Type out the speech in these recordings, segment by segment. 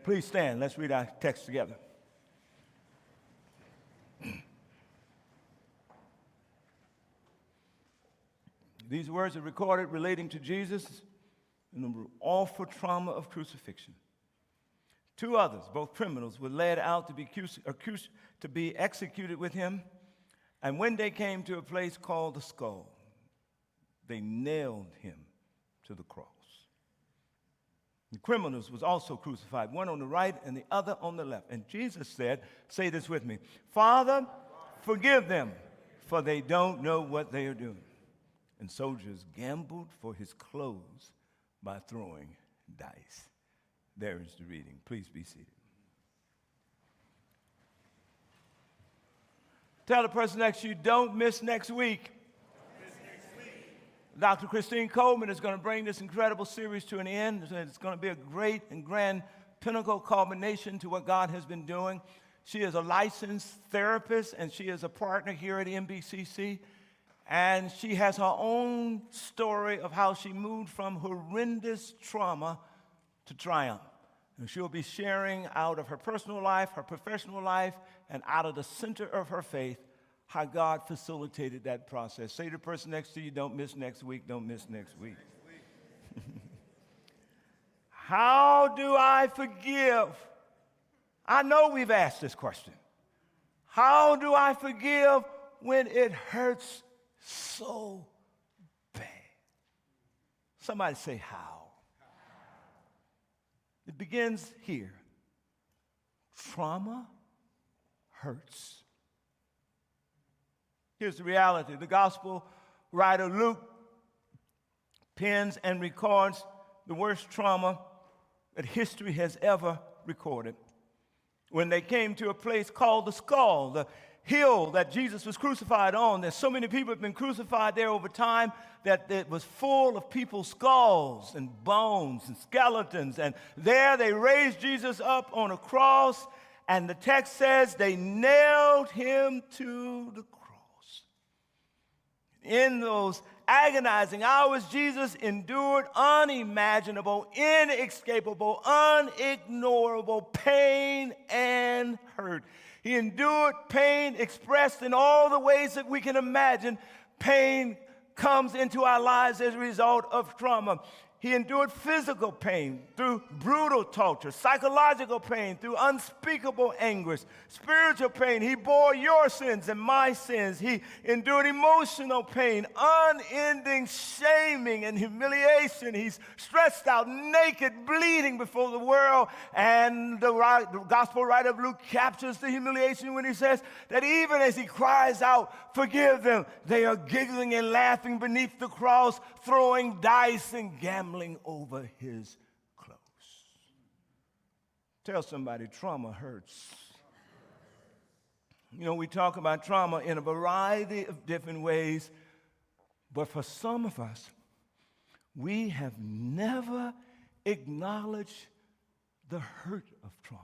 Please stand. Let's read our text together. These words are recorded relating to Jesus in the awful trauma of crucifixion. Two others, both criminals, were led out to be executed with him. And when they came to a place called the Skull, they nailed him to the cross. The criminals was also crucified, one on the right and the other on the left. And Jesus said, say this with me, Father, forgive them, for they don't know what they are doing. And soldiers gambled for his clothes by throwing dice. There is the reading. Please be seated. Tell the person next to you, don't miss next week. Dr. Christine Coleman is going to bring this incredible series to an end. It's going to be a great and grand pinnacle culmination to what God has been doing. She is a licensed therapist, and she is a partner here at NBCC. And she has her own story of how she moved from horrendous trauma to triumph. And she'll be sharing out of her personal life, her professional life, and out of the center of her faith, how God facilitated that process. Say to the person next to you, don't miss next week, don't miss next week. How do I forgive? I know we've asked this question. How do I forgive when it hurts so bad? Somebody say how. It begins here. Trauma hurts. Here's the reality. The gospel writer Luke pens and records the worst trauma that history has ever recorded. When they came to a place called the Skull, the hill that Jesus was crucified on, there's so many people have been crucified there over time that it was full of people's skulls and bones and skeletons. And there they raised Jesus up on a cross, and the text says they nailed him to the cross. In those agonizing hours, Jesus endured unimaginable, inescapable, unignorable pain and hurt. He endured pain expressed in all the ways that we can imagine. Pain comes into our lives as a result of trauma. He endured physical pain through brutal torture, psychological pain through unspeakable anguish, spiritual pain. He bore your sins and my sins. He endured emotional pain, unending shaming and humiliation. He's stretched out naked, bleeding before the world. And the gospel writer of Luke captures the humiliation when he says that even as he cries out, forgive them, they are giggling and laughing beneath the cross, throwing dice and gambling over his clothes. Tell somebody, trauma hurts. You know, we talk about trauma in a variety of different ways, but for some of us, we have never acknowledged the hurt of trauma.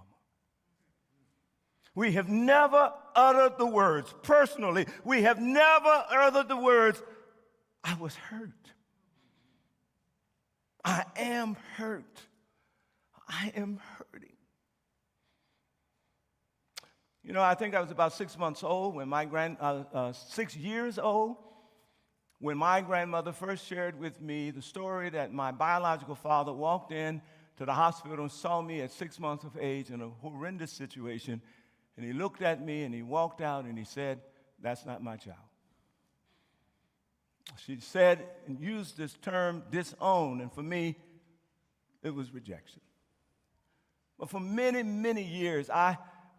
We have never uttered the words, personally, we have never uttered the words, I was hurt. I am hurt. I am hurting. You know, I think I was about 6 months old when 6 years old, when my grandmother first shared with me the story that my biological father walked in to the hospital and saw me at 6 months of age in a horrendous situation, and he looked at me and he walked out and he said, that's not my child. She said and used this term, disown, and for me, it was rejection. But for many, many years,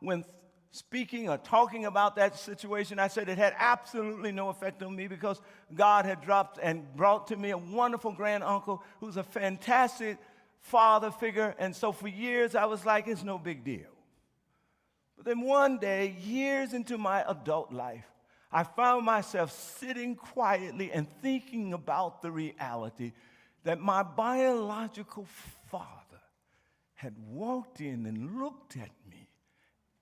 when speaking or talking about that situation, I said it had absolutely no effect on me because God had dropped and brought to me a wonderful granduncle who's a fantastic father figure, and so for years I was like, it's no big deal. But then one day, years into my adult life, I found myself sitting quietly and thinking about the reality that my biological father had walked in and looked at me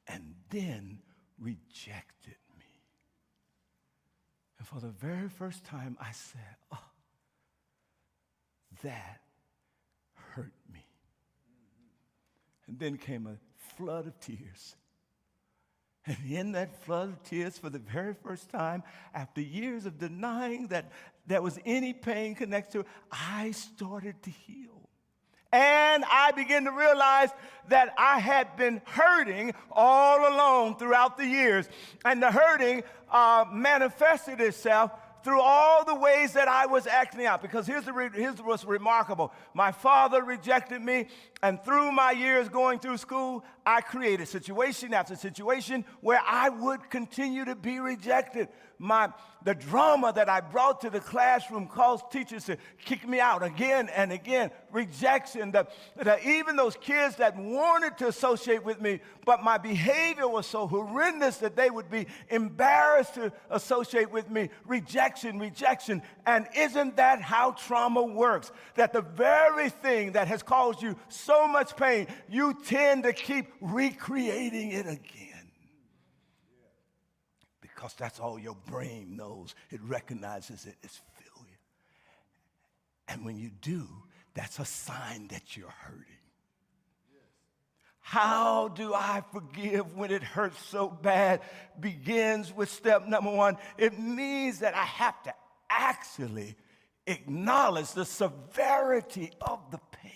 and then rejected me. And for the very first time, I said, oh, that hurt me. And then came a flood of tears. And in that flood of tears, for the very first time, after years of denying that there was any pain connected to it, I started to heal. And I began to realize that I had been hurting all along throughout the years. And the hurting manifested itself through all the ways that I was acting out. Because here's what's remarkable. My father rejected me, and through my years going through school, I created situation after situation where I would continue to be rejected. The drama that I brought to the classroom caused teachers to kick me out again and again. Rejection, even those kids that wanted to associate with me, but my behavior was so horrendous that they would be embarrassed to associate with me. Rejection. And isn't that how trauma works? That the very thing that has caused you so much pain, you tend to keep recreating it again. Because that's all your brain knows. It recognizes it as failure. And when you do, that's a sign that you're hurting. How do I forgive when it hurts so bad? Begins with step number one. It means that I have to actually acknowledge the severity of the pain.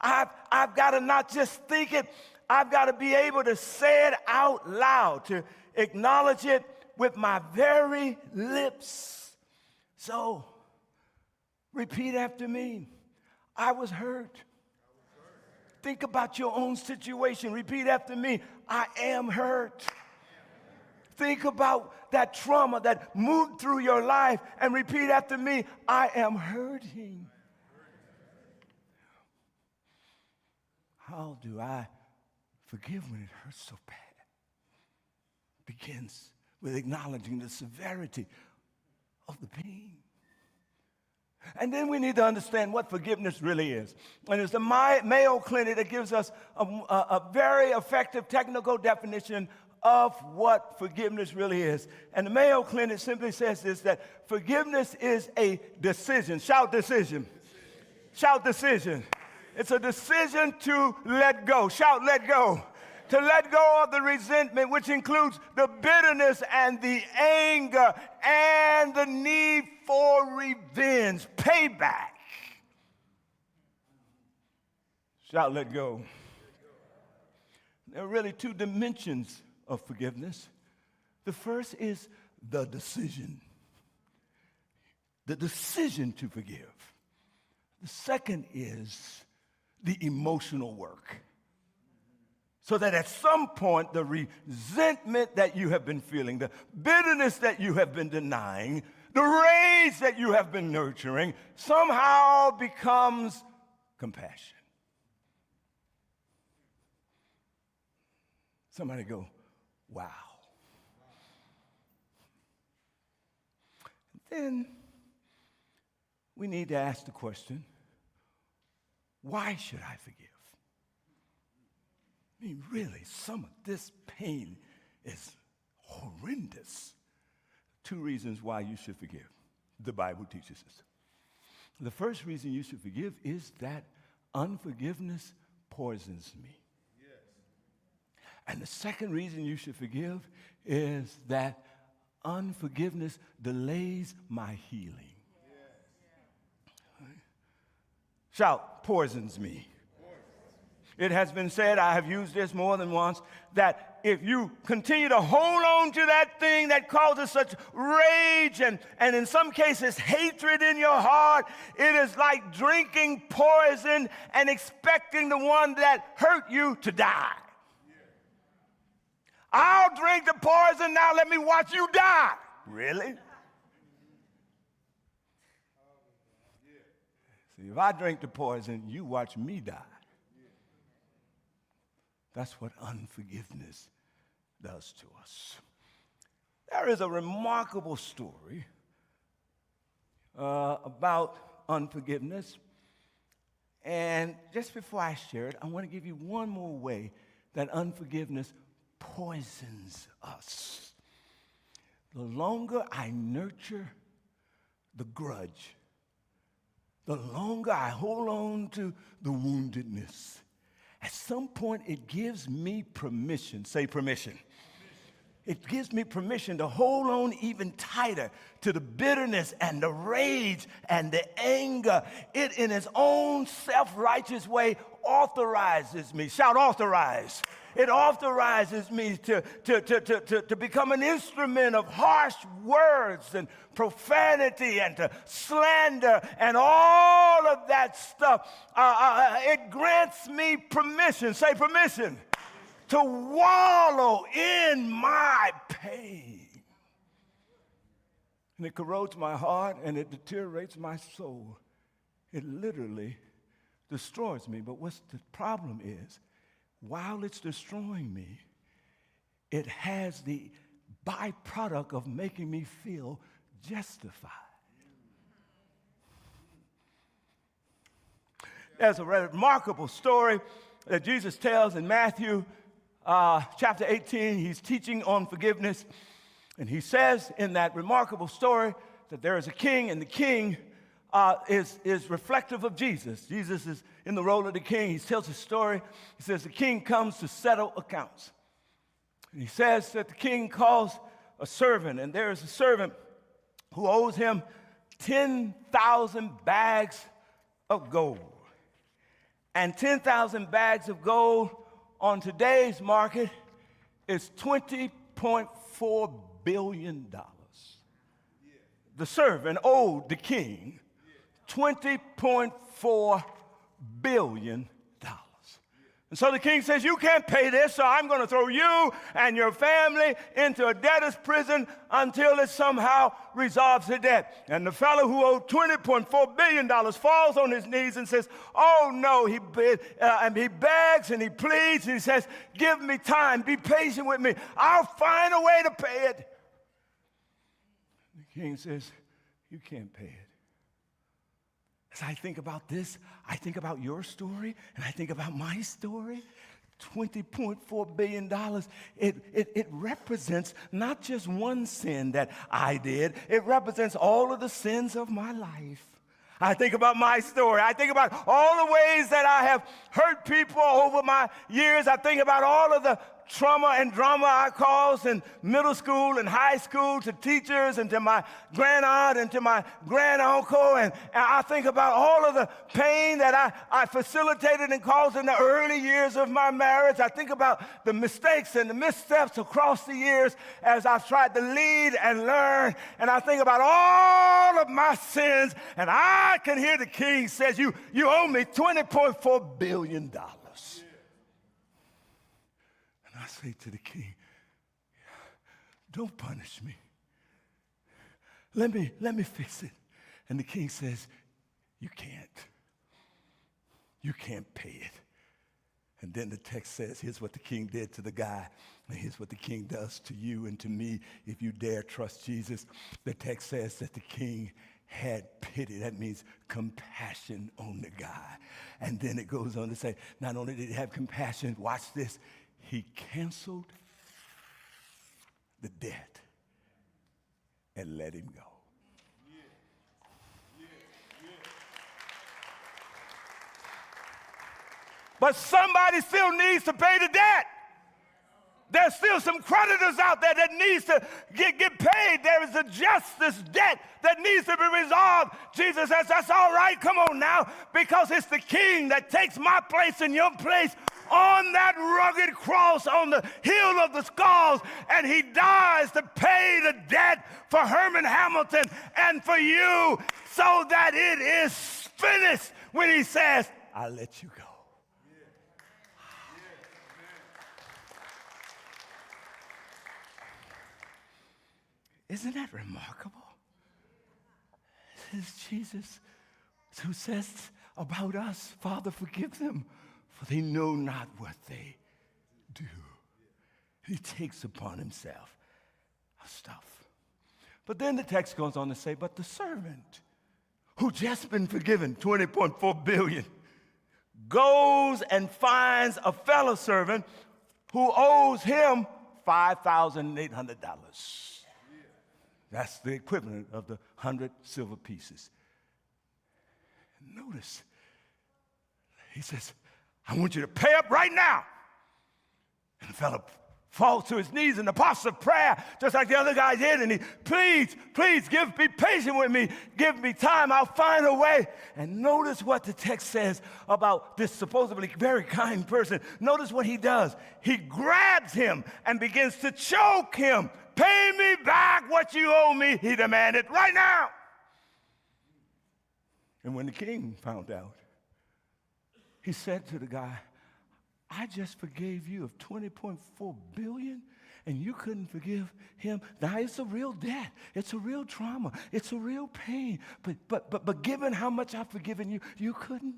I've got to not just think it, I've got to be able to say it out loud, to acknowledge it with my very lips. So, repeat after me. I was hurt. Think about your own situation. Repeat after me. I am hurt. Think about that trauma that moved through your life and repeat after me. I am hurting. How do I forgive when it hurts so bad? Begins with acknowledging the severity of the pain. And then we need to understand what forgiveness really is. And it's the Mayo Clinic that gives us a very effective technical definition of what forgiveness really is. And the Mayo Clinic simply says this, that forgiveness is a decision. Shout decision. Shout decision. It's a decision to let go. Shout let go. To let go of the resentment, which includes the bitterness and the anger and the need for revenge, payback. Shout, let go. There are really two dimensions of forgiveness. The first is the decision to forgive. The second is the emotional work. So that at some point, the resentment that you have been feeling, the bitterness that you have been denying, the rage that you have been nurturing, somehow becomes compassion. Somebody go, wow. Then we need to ask the question, why should I forgive? I mean, really, some of this pain is horrendous. Two reasons why you should forgive. The Bible teaches us. The first reason you should forgive is that unforgiveness poisons me. Yes. And the second reason you should forgive is that unforgiveness delays my healing. Yes. Right? Shout, poisons me. It has been said, I have used this more than once, that if you continue to hold on to that thing that causes such rage and in some cases hatred in your heart, it is like drinking poison and expecting the one that hurt you to die. I'll drink the poison, now let me watch you die. Really? See, if I drink the poison, you watch me die. That's what unforgiveness does to us. There is a remarkable story about unforgiveness. And just before I share it, I want to give you one more way that unforgiveness poisons us. The longer I nurture the grudge, the longer I hold on to the woundedness, some point it gives me permission. Say permission. It gives me permission to hold on even tighter to the bitterness and the rage and the anger. It, in its own self-righteous way, authorizes me. Shout, authorize. It authorizes me to become an instrument of harsh words and profanity and to slander and all of that stuff. It grants me permission. Say permission. To wallow in my pain. And it corrodes my heart and it deteriorates my soul. It literally destroys me. But what's the problem is, while it's destroying me, it has the byproduct of making me feel justified. There's a remarkable story that Jesus tells in Matthew chapter 18. He's teaching on forgiveness. And he says in that remarkable story that there is a king, and the king is reflective of Jesus. Jesus is in the role of the king. He tells a story. He says the king comes to settle accounts. And he says that the king calls a servant, and there is a servant who owes him 10,000 bags of gold. And 10,000 bags of gold on today's market is $20.4 billion. The servant owed the king $20.4 billion. And so the king says, you can't pay this, so I'm going to throw you and your family into a debtor's prison until it somehow resolves the debt. And the fellow who owed $20.4 billion falls on his knees and says, oh no, and he begs and he pleads and he says, give me time, be patient with me, I'll find a way to pay it. The king says, you can't pay it. As I think about this, I think about your story, and I think about my story. $20.4 billion, it represents not just one sin that I did, it represents all of the sins of my life. I think about my story. I think about all the ways that I have hurt people over my years. I think about all of the trauma and drama I caused in middle school and high school to teachers and to my grandaunt and to my granduncle. And I think about all of the pain that I facilitated and caused in the early years of my marriage. I think about the mistakes and the missteps across the years as I've tried to lead and learn. And I think about all of my sins. And I can hear the king says, you owe me $20.4 billion. I say to the king, don't punish me. Let me fix it. And the king says, you can't. You can't pay it. And then the text says, here's what the king did to the guy, and here's what the king does to you and to me if you dare trust Jesus. The text says that the king had pity. That means compassion on the guy. And then it goes on to say, not only did he have compassion, watch this, he canceled the debt and let him go. But somebody still needs to pay the debt. There's still some creditors out there that needs to get paid. There is a justice debt that needs to be resolved. Jesus says, that's all right, come on now, because it's the king that takes my place and your place on that rugged cross on the hill of the skulls, and he dies to pay the debt for Hurmon Hamilton and for you, so that it is finished when he says, I'll let you go. Isn't that remarkable? This is Jesus who says about us, Father, forgive them, for they know not what they do. He takes upon himself our stuff. But then the text goes on to say, but the servant who just been forgiven $20.4 billion goes and finds a fellow servant who owes him $5,800. That's the equivalent of the 100 silver pieces. Notice, he says, I want you to pay up right now. And the fellow falls to his knees in the posture of prayer, just like the other guy did, and he, please, be patient with me. Give me time. I'll find a way. And notice what the text says about this supposedly very kind person. Notice what he does. He grabs him and begins to choke him. Pay me back what you owe me, he demanded, right now. And when the king found out, he said to the guy, I just forgave you of $20.4 billion, and you couldn't forgive him. Now, it's a real debt. It's a real trauma. It's a real pain. But given how much I've forgiven you, you couldn't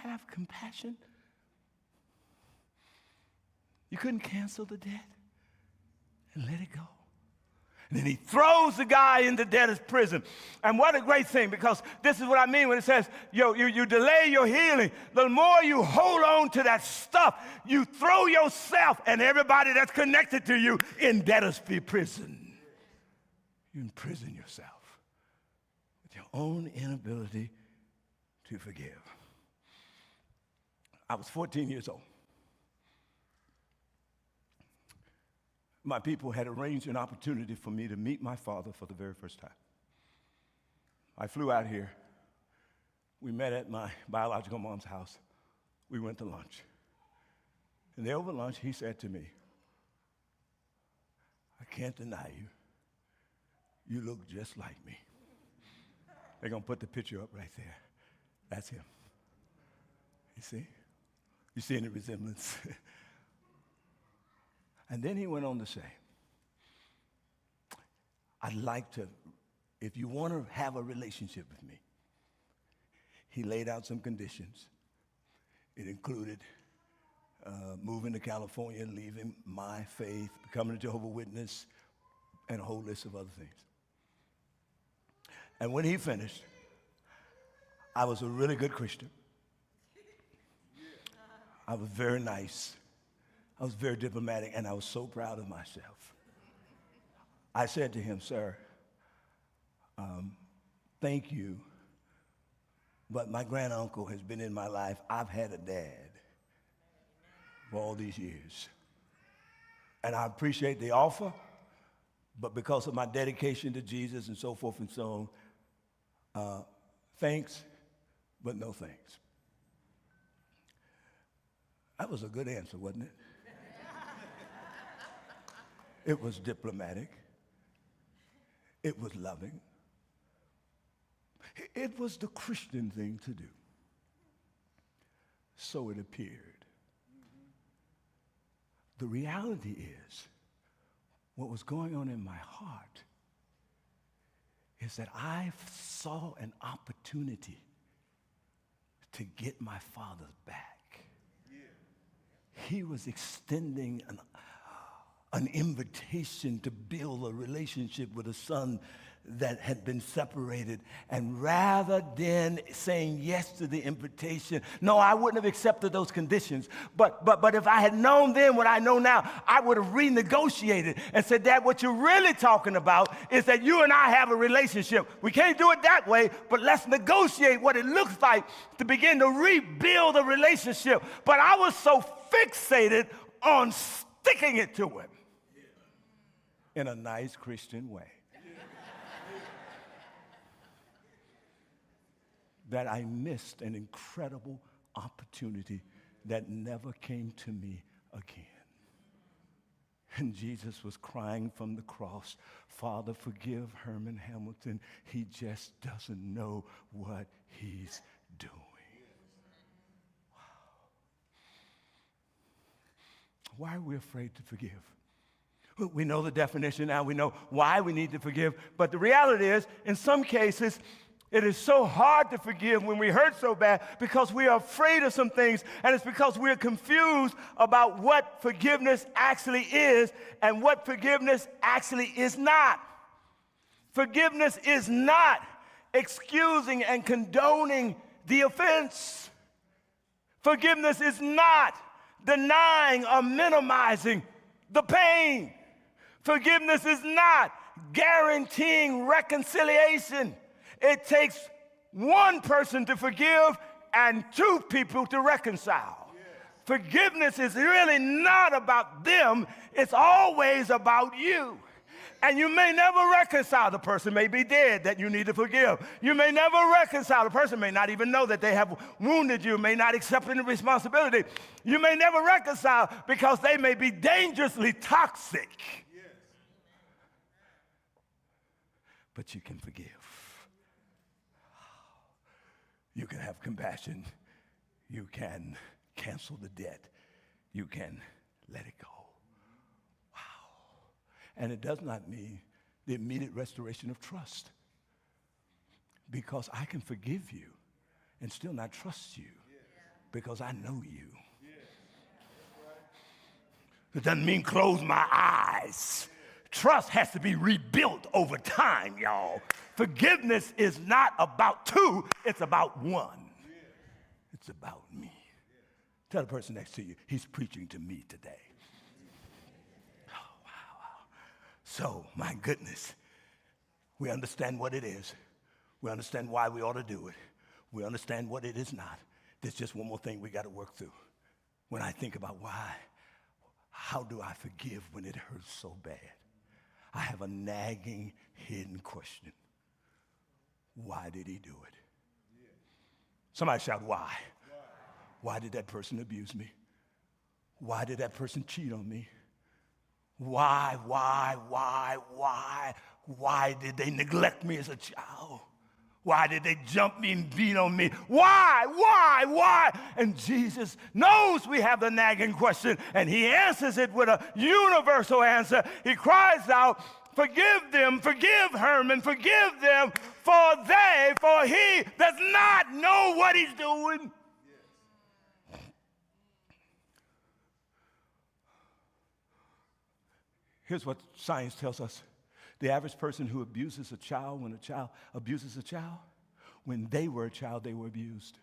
have compassion. You couldn't cancel the debt and let it go. And then he throws the guy into debtor's prison. And what a great thing, because this is what I mean when it says, you delay your healing. The more you hold on to that stuff, you throw yourself and everybody that's connected to you in debtor's prison. You imprison yourself with your own inability to forgive. I was 14 years old. My people had arranged an opportunity for me to meet my father for the very first time. I flew out here. We met at my biological mom's house. We went to lunch. And there over lunch, he said to me, I can't deny you. You look just like me. They're going to put the picture up right there. That's him. You see? You see any resemblance? And then he went on to say, I'd like to, if you want to have a relationship with me, he laid out some conditions. It included moving to California, leaving my faith, becoming a Jehovah's Witness, and a whole list of other things. And when he finished, I was a really good Christian. I was very nice. I was very diplomatic, and I was so proud of myself. I said to him, sir, thank you, but my granduncle has been in my life. I've had a dad for all these years. And I appreciate the offer, but because of my dedication to Jesus and so forth and so on, thanks, but no thanks. That was a good answer, wasn't it? It was diplomatic. It was loving. It was the Christian thing to do. So it appeared. The reality is, what was going on in my heart is that I saw an opportunity to get my father back. He was extending an invitation to build a relationship with a son that had been separated. And rather than saying yes to the invitation, no, I wouldn't have accepted those conditions. But if I had known then what I know now, I would have renegotiated and said, Dad, what you're really talking about is that you and I have a relationship. We can't do it that way, but let's negotiate what it looks like to begin to rebuild a relationship. But I was so fixated on sticking it to him in a nice Christian way that I missed an incredible opportunity that never came to me again. And Jesus was crying from the cross, Father, forgive Hurmon Hamilton. He just doesn't know what he's doing. Wow. Why are we afraid to forgive? We know the definition now. We know why we need to forgive. But the reality is, in some cases, it is so hard to forgive when we hurt so bad because we are afraid of some things, and it's because we're confused about what forgiveness actually is and what forgiveness actually is not. Forgiveness is not excusing and condoning the offense. Forgiveness is not denying or minimizing the pain. Forgiveness is not guaranteeing reconciliation. It takes one person to forgive and two people to reconcile. Forgiveness is really not about them. It's always about you. And you may never reconcile. The person may be dead that you need to forgive. You may never reconcile. The person may not even know that they have wounded you, may not accept any responsibility. You may never reconcile because they may be dangerously toxic. Yes. But you can forgive. You can have compassion. You can cancel the debt. You can let it go. And it does not mean the immediate restoration of trust. Because I can forgive you and still not trust you because I know you. It doesn't mean close my eyes. Trust has to be rebuilt over time, y'all. Forgiveness is not about two, it's about one. It's about me. Tell the person next to you, he's preaching to me today. So, my goodness, we understand what it is. We understand why we ought to do it. We understand what it is not. There's just one more thing we got to work through. When I think about why, how do I forgive when it hurts so bad? I have a nagging, hidden question. Why did he do it? Somebody shout, why? Why did that person abuse me? Why did that person cheat on me? Why did they neglect me as a child? Why did they jump me and beat on me? Why? And Jesus knows we have the nagging question, and he answers it with a universal answer. He cries out, forgive them, forgive Hurmon, forgive them, for he does not know what he's doing. Here's what science tells us. The average person who abuses a child, when a child abuses a child, when they were a child, they were abused.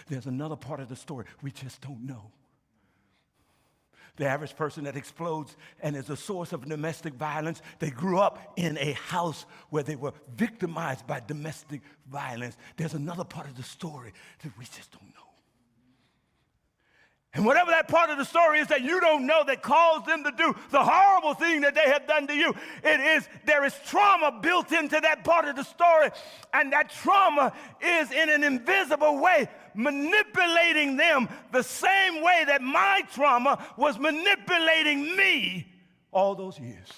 There's another part of the story we just don't know. The average person that explodes and is a source of domestic violence, they grew up in a house where they were victimized by domestic violence. There's another part of the story that we just don't know. And whatever that part of the story is that you don't know that caused them to do the horrible thing that they have done to you, there is trauma built into that part of the story, and that trauma is in an invisible way manipulating them the same way that my trauma was manipulating me all those years.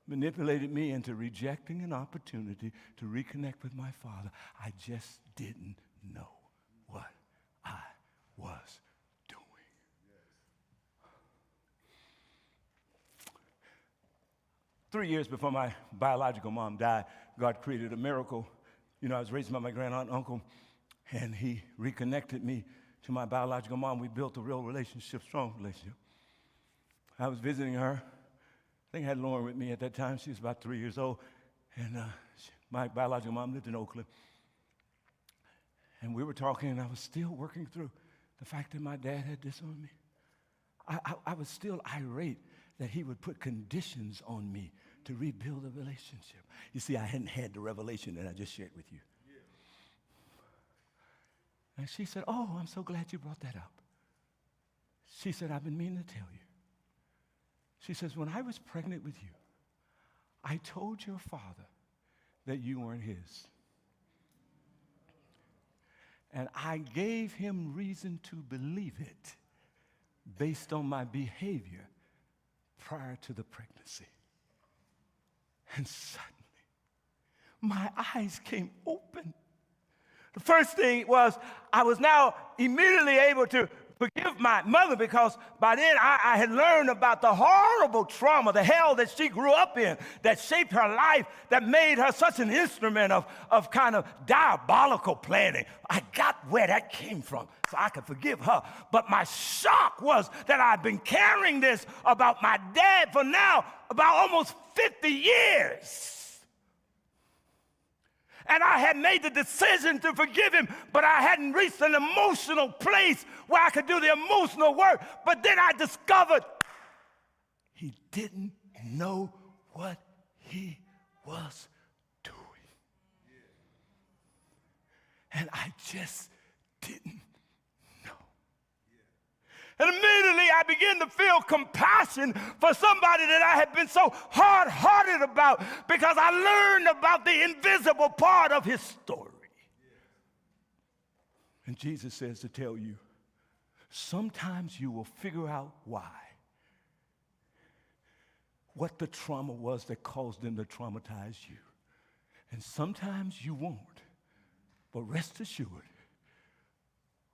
Manipulated me into rejecting an opportunity to reconnect with my Father. I just didn't know what I was doing. 3 years before my biological mom died, God created a miracle. You know, I was raised by my grand-aunt and uncle, and he reconnected me to my biological mom. We built a real relationship, strong relationship. I was visiting her. I think I had Lauren with me at that time. She was about 3 years old, and my biological mom lived in Oakland. And we were talking, and I was still working through the fact that my dad had disowned me. I was still irate that he would put conditions on me to rebuild a relationship. You see, I hadn't had the revelation that I just shared with you. Yeah. And she said, oh, I'm so glad you brought that up. She said, I've been meaning to tell you. She says, when I was pregnant with you, I told your father that you weren't his. And I gave him reason to believe it based on my behavior prior to the pregnancy. And suddenly, my eyes came open. The first thing was I was now immediately able to forgive my mother, because by then I had learned about the horrible trauma, the hell that she grew up in, that shaped her life, that made her such an instrument of kind of diabolical planning. I got where that came from so I could forgive her. But my shock was that I'd been carrying this about my dad for now about almost 50 years. And I had made the decision to forgive him, but I hadn't reached an emotional place where I could do the emotional work. But then I discovered he didn't know what he was doing. And I just didn't know. And immediately I began to feel compassion for somebody that I had been so hard-hearted about because I learned about the invisible part of his story. And Jesus says to tell you, sometimes you will figure out why. What the trauma was that caused them to traumatize you. And sometimes you won't. But rest assured,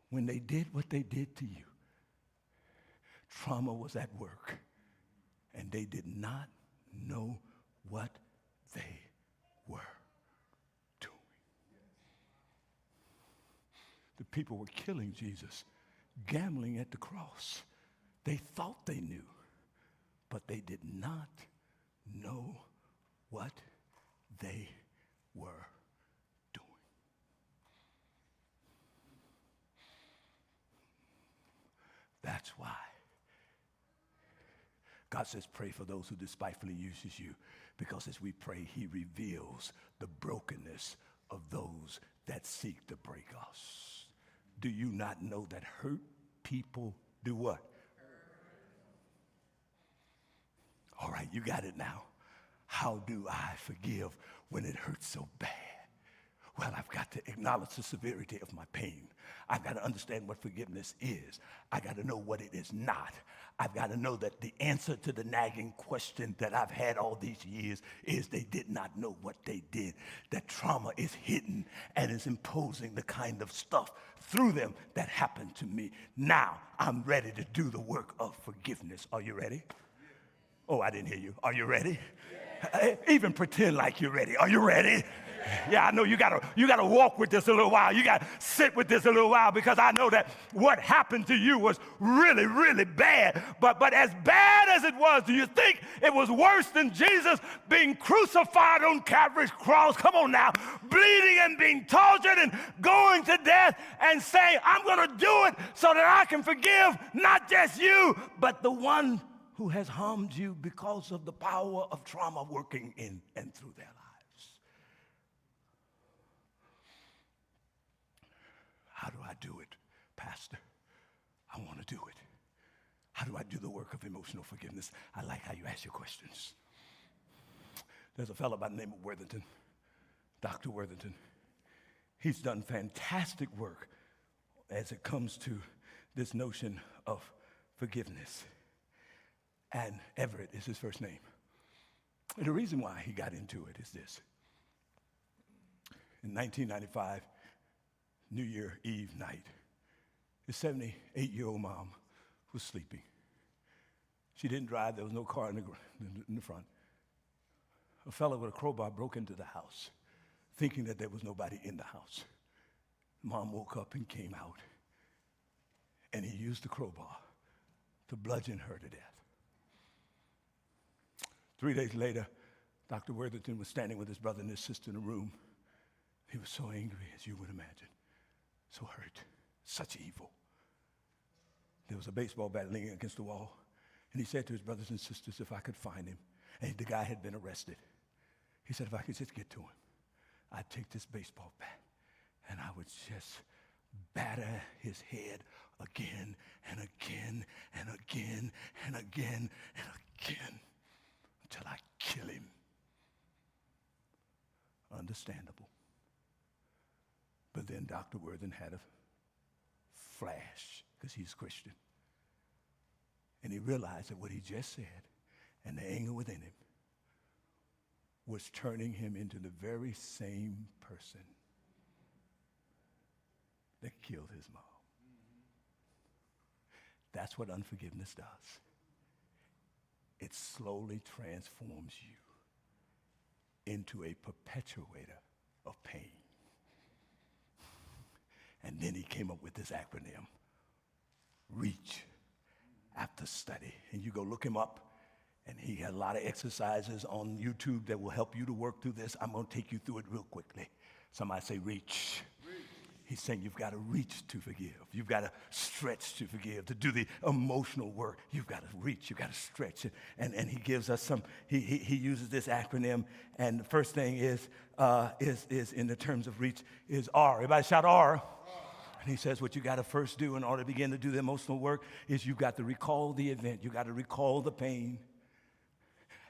when they did what they did to you, trauma was at work, and they did not know what they were doing. The people were killing Jesus, gambling at the cross. They thought they knew, but they did not know what they were doing. That's why God says, pray for those who despitefully uses you, because as we pray, he reveals the brokenness of those that seek to break us. Do you not know that hurt people do what? All right, you got it now. How do I forgive when it hurts so bad? Well, I've got to acknowledge the severity of my pain. I've got to understand what forgiveness is. I got to know what it is not. I've got to know that the answer to the nagging question that I've had all these years is they did not know what they did. That trauma is hidden and is imposing the kind of stuff through them that happened to me. Now I'm ready to do the work of forgiveness. Are you ready? Oh, I didn't hear you. Are you ready? Even pretend like you're ready. Are you ready? Yeah, I know you gotta walk with this a little while. You gotta sit with this a little while, because I know that what happened to you was really, really bad. But as bad as it was, do you think it was worse than Jesus being crucified on Calvary's cross? Come on now, bleeding and being tortured and going to death and saying, I'm gonna do it so that I can forgive not just you, but the one who has harmed you because of the power of trauma working in and through their lives. How do I do it, Pastor? I want to do it. How do I do the work of emotional forgiveness? I like how you ask your questions. There's a fellow by the name of Worthington, Dr. Worthington. He's done fantastic work as it comes to this notion of forgiveness. And Everett is his first name. And the reason why he got into it is this. In 1995, New Year Eve night, his 78-year-old mom was sleeping. She didn't drive. There was no car in the front. A fellow with a crowbar broke into the house, thinking that there was nobody in the house. Mom woke up and came out, and he used the crowbar to bludgeon her to death. 3 days later, Dr. Worthington was standing with his brother and his sister in a room. He was so angry, as you would imagine, so hurt, such evil. There was a baseball bat leaning against the wall, and he said to his brothers and sisters, if I could find him, and the guy had been arrested. He said, if I could just get to him, I'd take this baseball bat, and I would just batter his head again and again and again and again and again, until I kill him. Understandable. But then Dr. Worthington had a flash, because he's Christian. And he realized that what he just said and the anger within him was turning him into the very same person that killed his mom. That's what unforgiveness does. It slowly transforms you into a perpetuator of pain. And then he came up with this acronym, REACH, after study. And you go look him up, and he had a lot of exercises on YouTube that will help you to work through this. I'm going to take you through it real quickly. Somebody say REACH. He's saying you've got to reach to forgive. You've got to stretch to forgive. To do the emotional work, you've got to reach. You've got to stretch. And he gives us some, he uses this acronym. And the first thing is in the terms of reach is R. Everybody shout R. And he says what you got to first do in order to begin to do the emotional work is you've got to recall the event. You've got to recall the pain.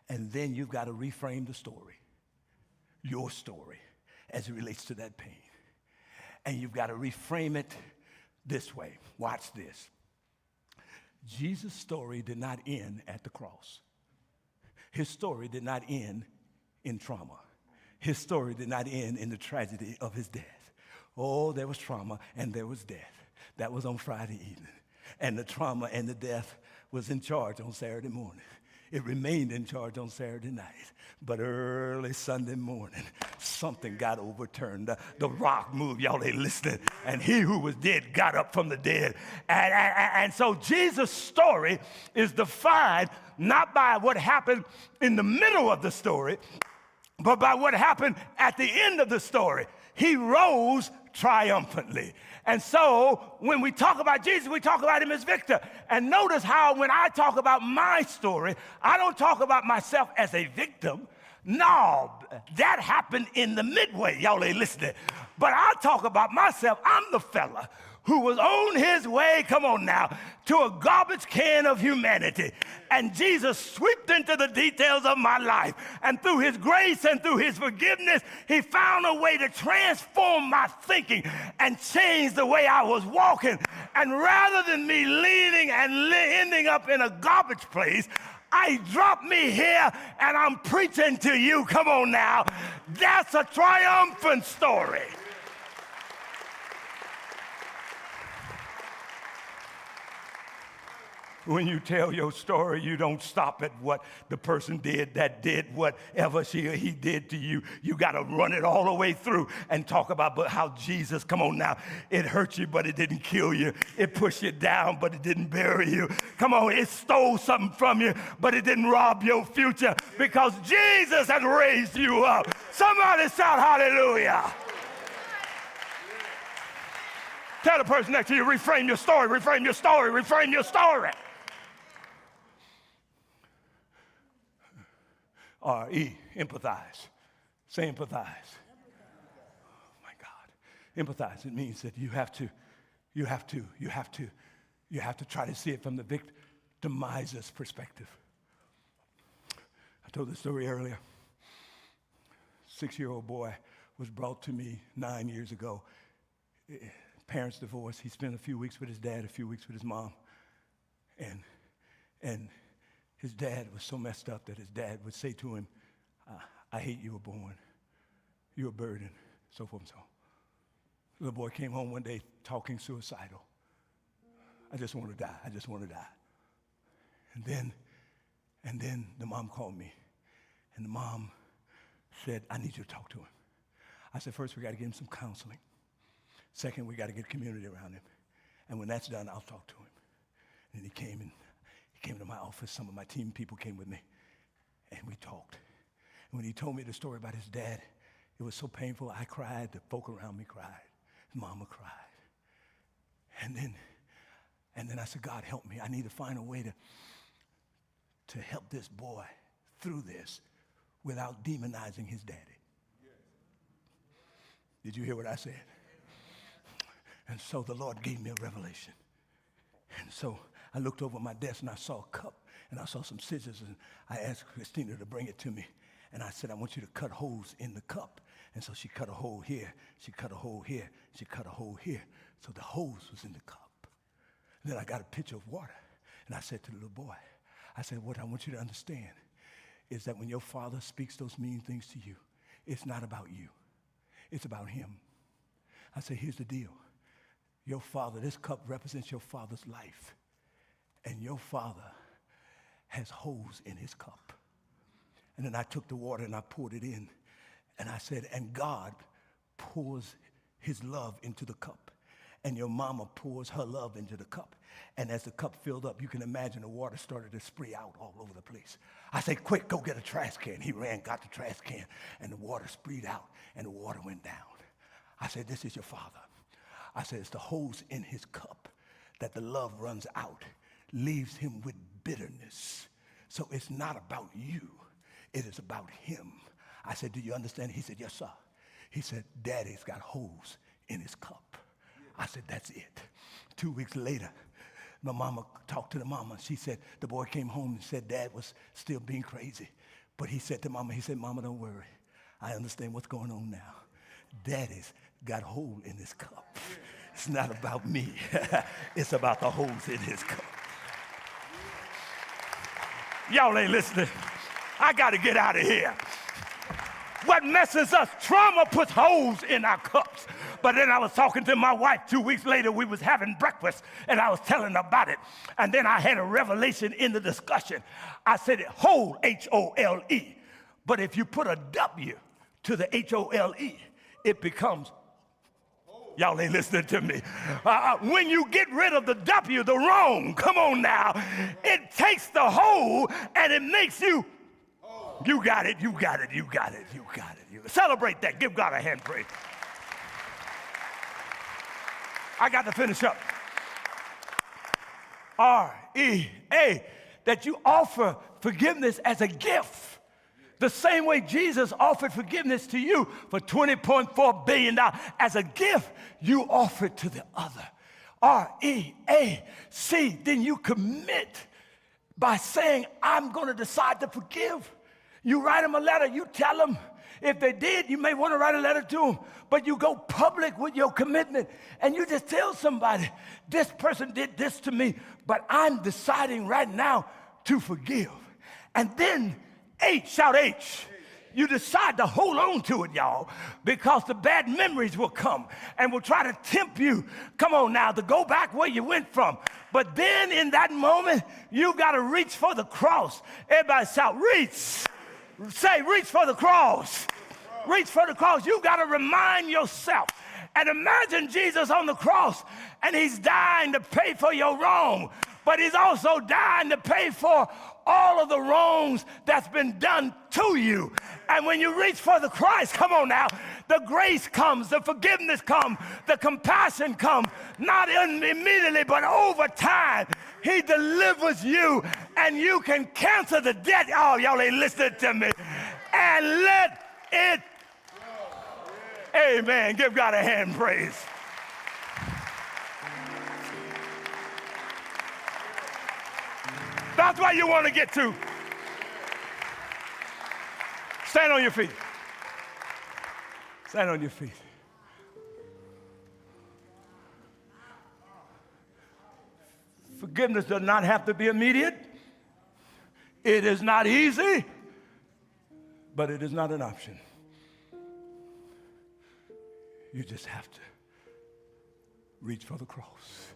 And then you've got to reframe the story, your story, as it relates to that pain. And you've got to reframe it this way. Watch this. Jesus' story did not end at the cross. His story did not end in trauma. His story did not end in the tragedy of his death. Oh, there was trauma and there was death. That was on Friday evening. And the trauma and the death was in charge on Saturday morning. It remained in charge on Saturday night. But early Sunday morning, something got overturned. The rock moved. Y'all ain't listening. And he who was dead got up from the dead. And so Jesus' story is defined not by what happened in the middle of the story, but by what happened at the end of the story. He rose triumphantly. And so when we talk about Jesus, we talk about him as victor. And notice how when I talk about my story, I don't talk about myself as a victim. No, that happened in the midway. Y'all ain't listening. But I talk about myself. I'm the fella who was on his way, come on now, to a garbage can of humanity. And Jesus swept into the details of my life. And through his grace and through his forgiveness, he found a way to transform my thinking and change the way I was walking. And rather than me leading and ending up in a garbage place, I dropped me here and I'm preaching to you. Come on now. That's a triumphant story. When you tell your story, you don't stop at what the person did that did whatever he did to you. You got to run it all the way through and talk about how Jesus, come on now, it hurt you, but it didn't kill you. It pushed you down, but it didn't bury you. Come on, it stole something from you, but it didn't rob your future because Jesus has raised you up. Somebody shout hallelujah. Tell the person next to you, reframe your story, reframe your story, reframe your story. R-E, empathize. Say empathize. Oh my God. Empathize, it means that you have to try to see it from the victimizer's perspective. I told this story earlier. 6-year-old boy was brought to me 9 years ago. Parents divorced. He spent a few weeks with his dad, a few weeks with his mom. And his dad was so messed up that his dad would say to him, I hate you were born. You're a burden, so forth and so on. The little boy came home one day talking suicidal. I just want to die. I just want to die. And then the mom called me. And the mom said, I need you to talk to him. I said, first, we got to get him some counseling. Second, we got to get community around him. And when that's done, I'll talk to him. And he came to my office. Some of my team people came with me. And we talked. And when he told me the story about his dad, it was so painful. I cried. The folk around me cried. His mama cried. And then I said, God, help me. I need to find a way to help this boy through this without demonizing his daddy. Did you hear what I said? And so the Lord gave me a revelation. And so I looked over my desk and I saw a cup and I saw some scissors and I asked Christina to bring it to me. And I said, I want you to cut holes in the cup. And so she cut a hole here, she cut a hole here, she cut a hole here. So the hose was in the cup. And then I got a pitcher of water and I said to the little boy, I said, what I want you to understand is that when your father speaks those mean things to you, it's not about you. It's about him. I said, here's the deal. Your father, this cup represents your father's life. And your father has holes in his cup. And then I took the water and I poured it in. And I said, and God pours his love into the cup. And your mama pours her love into the cup. And as the cup filled up, you can imagine the water started to spray out all over the place. I said, quick, go get a trash can. He ran, got the trash can, and the water sprayed out, and the water went down. I said, this is your father. I said, it's the hose in his cup that the love runs out, leaves him with bitterness. So it's not about you. It is about him. I said, do you understand? He said, yes, sir. He said, Daddy's got holes in his cup. I said, that's it. 2 weeks later, my mama talked to the mama. She said, the boy came home and said Dad was still being crazy. But he said to Mama, Mama, don't worry. I understand what's going on now. Daddy's got hole in his cup. It's not about me. It's about the holes in his cup. Y'all ain't listening. I got to get out of here. What messes us? Trauma puts holes in our cups. But then I was talking to my wife 2 weeks later. We was having breakfast, and I was telling her about it. And then I had a revelation in the discussion. I said it, hole, H-O-L-E. But if you put a W to the H-O-L-E, it becomes, y'all ain't listening to me. When you get rid of the W, the wrong, come on now, it takes the whole and it makes you, you got it, you got it, you got it, you got it. Celebrate that. Give God a hand praise. I got to finish up. R-E-A, that you offer forgiveness as a gift. The same way Jesus offered forgiveness to you for $20.4 billion. As a gift, you offer it to the other. R-E-A-C, then you commit by saying, I'm going to decide to forgive. You write them a letter, you tell them. If they did, you may want to write a letter to them, but you go public with your commitment and you just tell somebody, this person did this to me, but I'm deciding right now to forgive. And then H, shout H. You decide to hold on to it, y'all, because the bad memories will come and will try to tempt you, come on now, to go back where you went from. But then in that moment, you got to reach for the cross. Everybody shout, reach. Say, reach for the cross. Reach for the cross. You got to remind yourself. And imagine Jesus on the cross, and he's dying to pay for your wrong, but he's also dying to pay for all of the wrongs that's been done to you. And when you reach for the Christ, come on now, the grace comes, the forgiveness comes, the compassion comes, not immediately, but over time. He delivers you, and you can cancel the debt. Oh, y'all ain't listening to me. And let it, amen, give God a hand praise. That's why you want to get to. Stand on your feet. Stand on your feet. Forgiveness does not have to be immediate. It is not easy, but it is not an option. You just have to reach for the cross.